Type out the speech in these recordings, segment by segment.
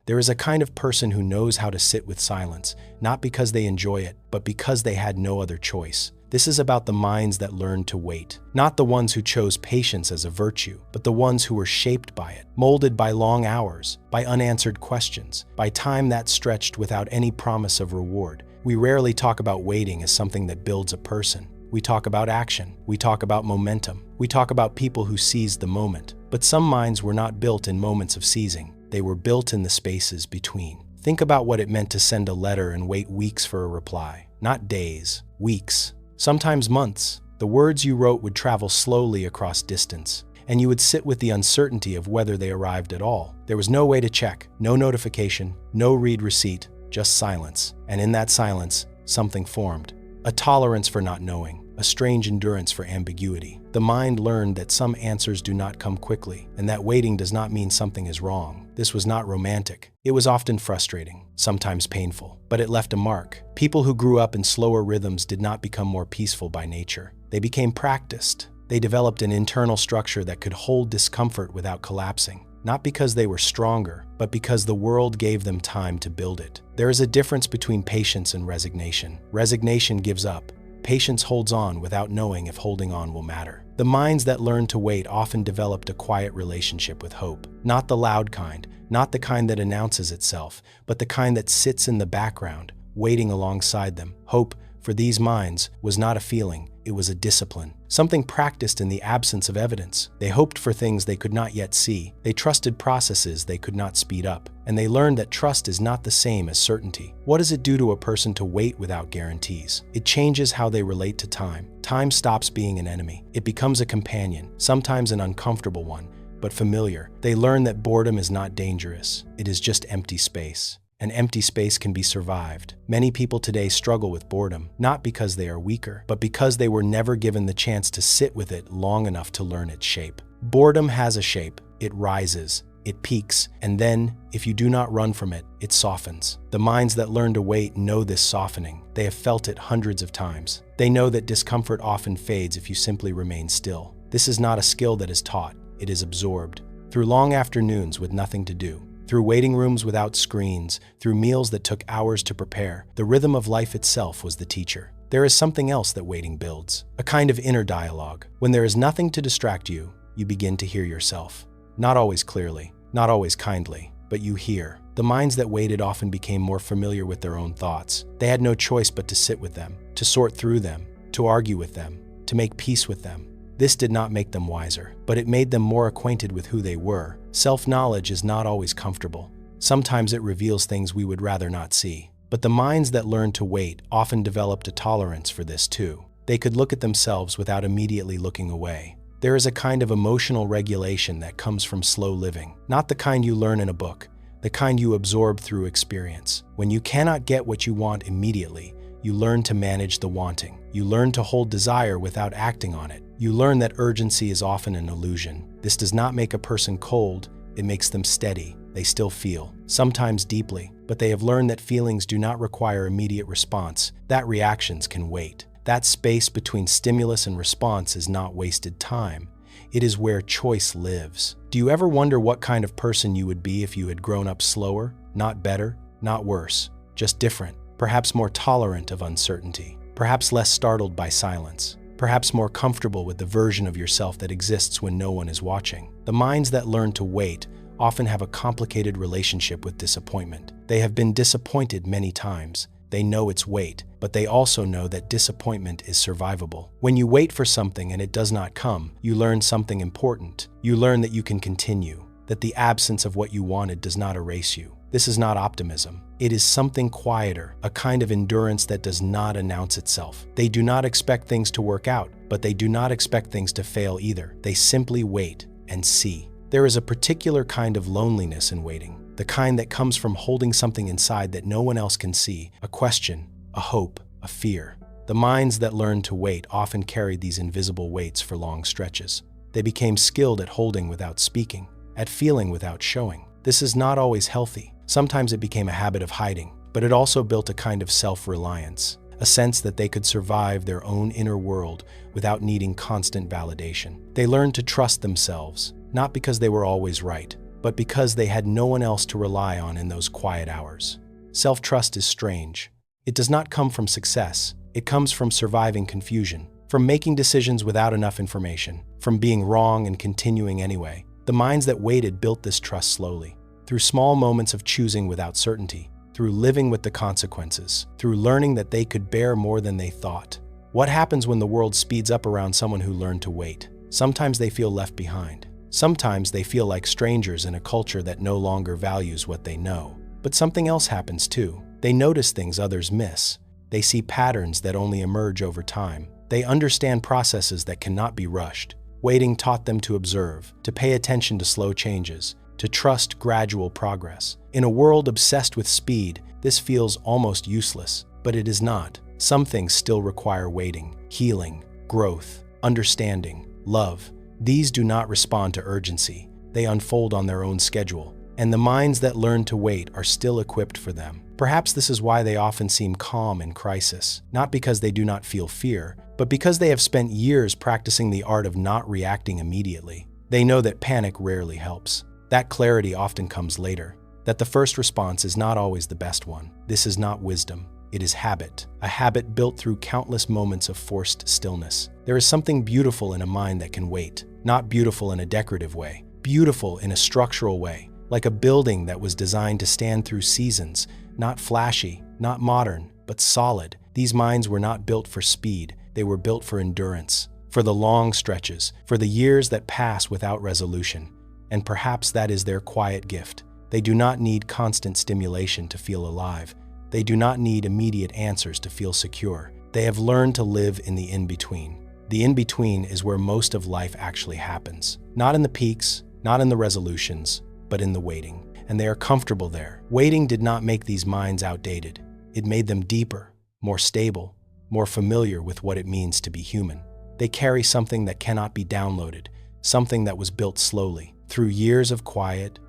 There is a kind of person who knows how to sit with silence, not because they enjoy it, but because they had no other choice. This is about the minds that learn to wait, not the ones who chose patience as a virtue, but the ones who were shaped by it, molded by long hours, by unanswered questions, by time that stretched without any promise of reward. We rarely talk about waiting as something that builds a person. We talk about action, we talk about momentum, we talk about people who seized the moment. But some minds were not built in moments of seizing, they were built in the spaces between. Think about what it meant to send a letter and wait weeks for a reply. Not days, weeks. Sometimes months. The words you wrote would travel slowly across distance, and you would sit with the uncertainty of whether they arrived at all. There was no way to check, no notification, no read receipt, just silence. And in that silence, something formed. A tolerance for not knowing, a strange endurance for ambiguity. The mind learned that some answers do not come quickly, and that waiting does not mean something is wrong. This was not romantic. It was often frustrating, sometimes painful, but it left a mark. People who grew up in slower rhythms did not become more peaceful by nature. They became practiced. They developed an internal structure that could hold discomfort without collapsing. Not because they were stronger, but because the world gave them time to build it. There is a difference between patience and resignation. Resignation gives up. Patience holds on without knowing if holding on will matter. The minds that learned to wait often developed a quiet relationship with hope. Not the loud kind, not the kind that announces itself, but the kind that sits in the background, waiting alongside them. Hope, for these minds, was not a feeling, it was a discipline. Something practiced in the absence of evidence. They hoped for things they could not yet see. They trusted processes they could not speed up. And they learned that trust is not the same as certainty. What does it do to a person to wait without guarantees? It changes how they relate to time. Time stops being an enemy. It becomes a companion, sometimes an uncomfortable one, but familiar. They learn that boredom is not dangerous. It is just empty space. An empty space can be survived. Many people today struggle with boredom, not because they are weaker, but because they were never given the chance to sit with it long enough to learn its shape. Boredom has a shape. It rises, it peaks, and then, if you do not run from it, it softens. The minds that learn to wait know this softening. They have felt it hundreds of times. They know that discomfort often fades if you simply remain still. This is not a skill that is taught, it is absorbed. Through long afternoons with nothing to do, through waiting rooms without screens, through meals that took hours to prepare, the rhythm of life itself was the teacher. There is something else that waiting builds, a kind of inner dialogue. When there is nothing to distract you, you begin to hear yourself. Not always clearly, not always kindly, but you hear. The minds that waited often became more familiar with their own thoughts. They had no choice but to sit with them, to sort through them, to argue with them, to make peace with them. This did not make them wiser, but it made them more acquainted with who they were. Self-knowledge is not always comfortable. Sometimes it reveals things we would rather not see. But the minds that learned to wait often developed a tolerance for this too. They could look at themselves without immediately looking away. There is a kind of emotional regulation that comes from slow living, not the kind you learn in a book, the kind you absorb through experience. When you cannot get what you want immediately, you learn to manage the wanting. You learn to hold desire without acting on it. You learn that urgency is often an illusion. This does not make a person cold, it makes them steady. They still feel, sometimes deeply, but they have learned that feelings do not require immediate response, that reactions can wait. That space between stimulus and response is not wasted time. It is where choice lives. Do you ever wonder what kind of person you would be if you had grown up slower? Not better, not worse, just different. Perhaps more tolerant of uncertainty, perhaps less startled by silence, perhaps more comfortable with the version of yourself that exists when no one is watching. The minds that learn to wait often have a complicated relationship with disappointment. They have been disappointed many times. They know its weight, but they also know that disappointment is survivable. When you wait for something and it does not come, you learn something important. You learn that you can continue, that the absence of what you wanted does not erase you. This is not optimism. It is something quieter, a kind of endurance that does not announce itself. They do not expect things to work out, but they do not expect things to fail either. They simply wait and see. There is a particular kind of loneliness in waiting, the kind that comes from holding something inside that no one else can see, a question, a hope, a fear. The minds that learned to wait often carried these invisible weights for long stretches. They became skilled at holding without speaking, at feeling without showing. This is not always healthy. Sometimes it became a habit of hiding, but it also built a kind of self-reliance, a sense that they could survive their own inner world without needing constant validation. They learned to trust themselves, not because they were always right, but because they had no one else to rely on in those quiet hours. Self-trust is strange. It does not come from success. It comes from surviving confusion, from making decisions without enough information, from being wrong and continuing anyway. The minds that waited built this trust slowly, through small moments of choosing without certainty, through living with the consequences, through learning that they could bear more than they thought. What happens when the world speeds up around someone who learned to wait? Sometimes they feel left behind. Sometimes they feel like strangers in a culture that no longer values what they know. But something else happens too. They notice things others miss. They see patterns that only emerge over time. They understand processes that cannot be rushed. Waiting taught them to observe, to pay attention to slow changes, to trust gradual progress. In a world obsessed with speed, this feels almost useless, but it is not. Some things still require waiting, healing, growth, understanding, love. These do not respond to urgency. They unfold on their own schedule, and the minds that learn to wait are still equipped for them. Perhaps this is why they often seem calm in crisis, not because they do not feel fear, but because they have spent years practicing the art of not reacting immediately. They know that panic rarely helps. That clarity often comes later, that the first response is not always the best one. This is not wisdom. It is habit, a habit built through countless moments of forced stillness. There is something beautiful in a mind that can wait, not beautiful in a decorative way, beautiful in a structural way, like a building that was designed to stand through seasons, not flashy, not modern, but solid. These minds were not built for speed, they were built for endurance, for the long stretches, for the years that pass without resolution. And perhaps that is their quiet gift. They do not need constant stimulation to feel alive. They do not need immediate answers to feel secure. They have learned to live in the in-between. The in-between is where most of life actually happens. Not in the peaks, not in the resolutions, but in the waiting. And they are comfortable there. Waiting did not make these minds outdated. It made them deeper, more stable, more familiar with what it means to be human. They carry something that cannot be downloaded, something that was built slowly, through years of quiet,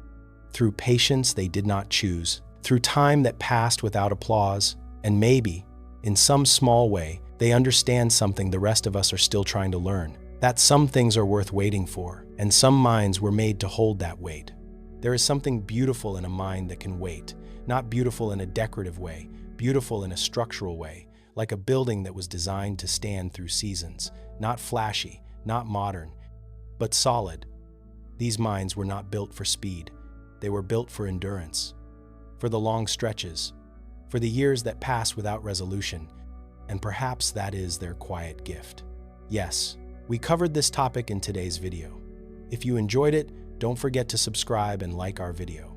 through patience they did not choose, through time that passed without applause, and maybe, in some small way, they understand something the rest of us are still trying to learn, that some things are worth waiting for, and some minds were made to hold that weight. There is something beautiful in a mind that can wait, not beautiful in a decorative way, beautiful in a structural way, like a building that was designed to stand through seasons, not flashy, not modern, but solid. These minds were not built for speed. They were built for endurance, for the long stretches, for the years that pass without resolution, and perhaps that is their quiet gift. Yes, we covered this topic in today's video. If you enjoyed it, don't forget to subscribe and like our video.